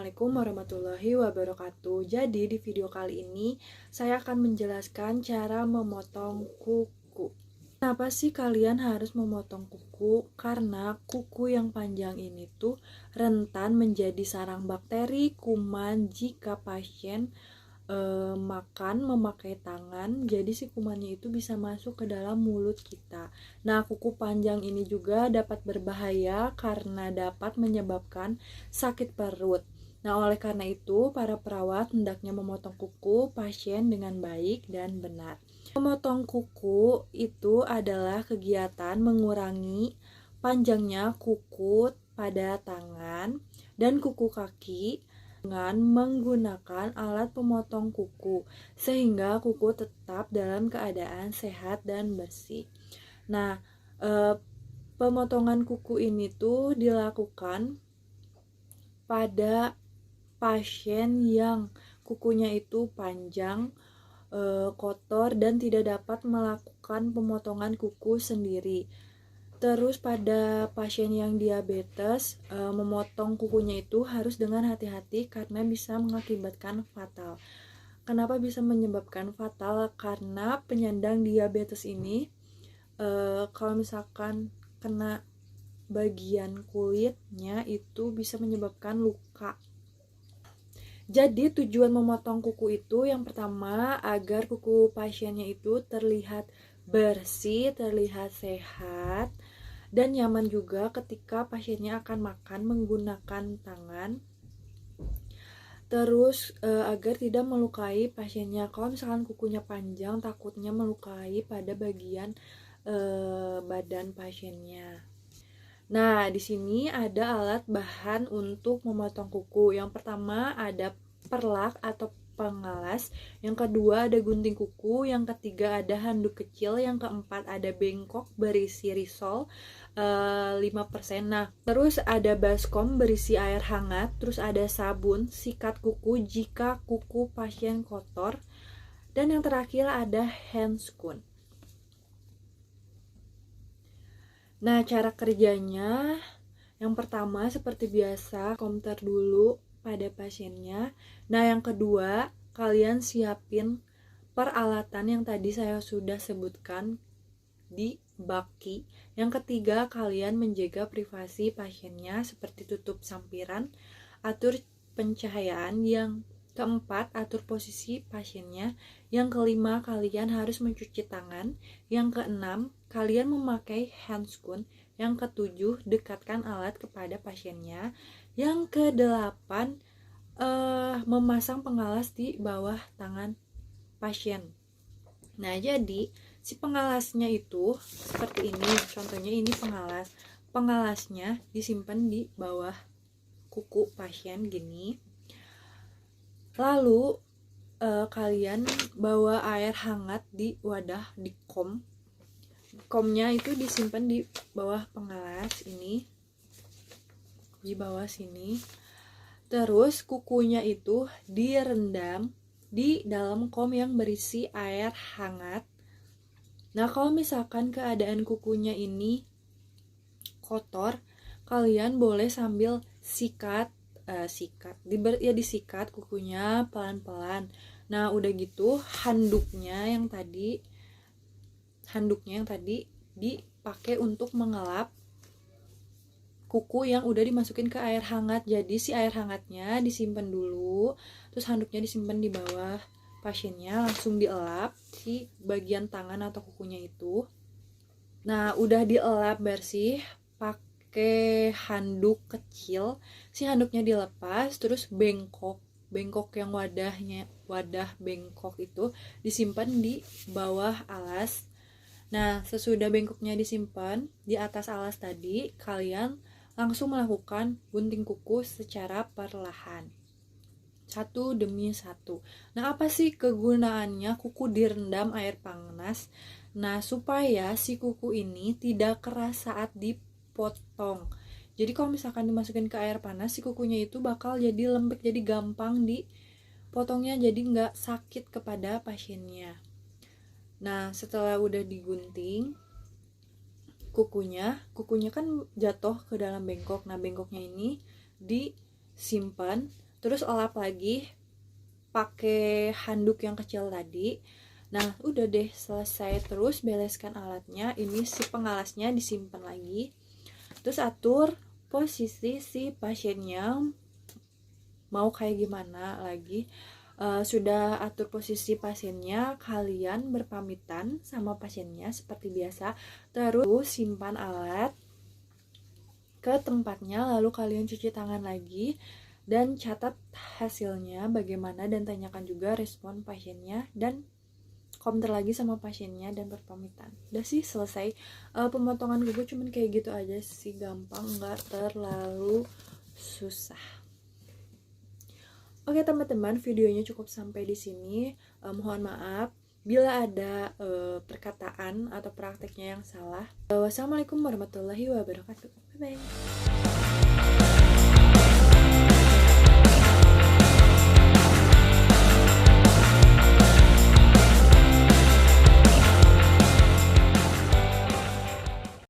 Assalamualaikum warahmatullahi wabarakatuh. Jadi di video kali ini saya akan menjelaskan cara memotong kuku. Kenapa sih kalian harus memotong kuku? Karena kuku yang panjang ini tuh rentan menjadi sarang bakteri, kuman jika pasien makan memakai tangan, jadi si kumannya itu bisa masuk ke dalam mulut kita. Nah, kuku panjang ini juga dapat berbahaya karena dapat menyebabkan sakit perut. Nah, oleh karena itu, para perawat hendaknya memotong kuku pasien dengan baik dan benar. Memotong kuku itu adalah kegiatan mengurangi panjangnya kuku pada tangan dan kuku kaki dengan menggunakan alat pemotong kuku sehingga kuku tetap dalam keadaan sehat dan bersih. Nah, pemotongan kuku ini tuh dilakukan pada pasien yang kukunya itu panjang, kotor dan tidak dapat melakukan pemotongan kuku sendiri. Terus pada pasien yang diabetes, memotong kukunya itu harus dengan hati-hati karena bisa mengakibatkan fatal. Kenapa bisa menyebabkan fatal? Karena penyandang diabetes ini kalau misalkan kena bagian kulitnya itu bisa menyebabkan luka. Jadi tujuan memotong kuku itu yang pertama agar kuku pasiennya itu terlihat bersih, terlihat sehat, dan nyaman juga ketika pasiennya akan makan menggunakan tangan. Terus agar tidak melukai pasiennya. Kalau misalkan kukunya panjang, takutnya melukai pada bagian badan pasiennya. Nah, di sini ada alat bahan untuk memotong kuku. Yang pertama ada perlak atau pengalas, yang kedua ada gunting kuku, yang ketiga ada handuk kecil, yang keempat ada bengkok berisi risol 5%. Nah, terus ada baskom berisi air hangat, terus ada sabun, sikat kuku jika kuku pasien kotor, dan yang terakhir ada handscoon. Nah, cara kerjanya yang pertama seperti biasa komputer dulu pada pasiennya. Nah, yang kedua kalian siapin peralatan yang tadi saya sudah sebutkan di baki. Yang ketiga kalian menjaga privasi pasiennya seperti tutup sampiran, atur pencahayaan. Yang keempat atur posisi pasiennya. Yang kelima kalian harus mencuci tangan. Yang keenam kalian memakai handscoon. Yang ketujuh dekatkan alat kepada pasiennya. Yang kedelapan memasang pengalas di bawah tangan pasien. Nah, jadi si pengalasnya itu seperti ini. Contohnya ini pengalas. Pengalasnya disimpan di bawah kuku pasien gini. Lalu kalian bawa air hangat di wadah, di komnya itu disimpan di bawah pengalas ini, di bawah sini. Terus kukunya itu direndam di dalam kom yang berisi air hangat. Nah, kalau misalkan keadaan kukunya ini kotor, kalian boleh sambil disikat kukunya pelan-pelan. Nah, udah gitu handuknya yang tadi dipakai untuk mengelap kuku yang udah dimasukin ke air hangat. Jadi si air hangatnya disimpan dulu, terus handuknya disimpan di bawah pasiennya, langsung dielap si bagian tangan atau kukunya itu. Nah, udah dielap bersih pakai handuk kecil, si handuknya dilepas, terus bengkok yang wadah bengkok itu disimpan di bawah alas. Nah, sesudah bengkoknya disimpan di atas alas tadi, kalian langsung melakukan gunting kuku secara perlahan, satu demi satu. Nah, apa sih kegunaannya kuku direndam air panas? Nah, supaya si kuku ini tidak keras saat dipotong. Jadi kalau misalkan dimasukin ke air panas, si kukunya itu bakal jadi lembek, jadi gampang dipotongnya, jadi nggak sakit kepada pasiennya. Nah, setelah udah digunting kukunya kan jatuh ke dalam bengkok. Nah, bengkoknya ini disimpan terus lap lagi pakai handuk yang kecil tadi. Nah udah deh selesai, terus bereskan alatnya, ini si pengalasnya disimpan lagi, terus atur posisi si pasiennya mau kayak gimana lagi. Sudah atur posisi pasiennya, kalian berpamitan sama pasiennya seperti biasa, terus simpan alat ke tempatnya, lalu kalian cuci tangan lagi dan catat hasilnya bagaimana, dan tanyakan juga respon pasiennya, dan komentar lagi sama pasiennya dan berpamitan. Udah sih selesai. Pemotongan kuku cuman kayak gitu aja sih, gampang, nggak terlalu susah. Oke teman-teman, videonya cukup sampai di sini. Mohon maaf bila ada perkataan atau prakteknya yang salah. Wassalamualaikum warahmatullahi wabarakatuh. Bye bye.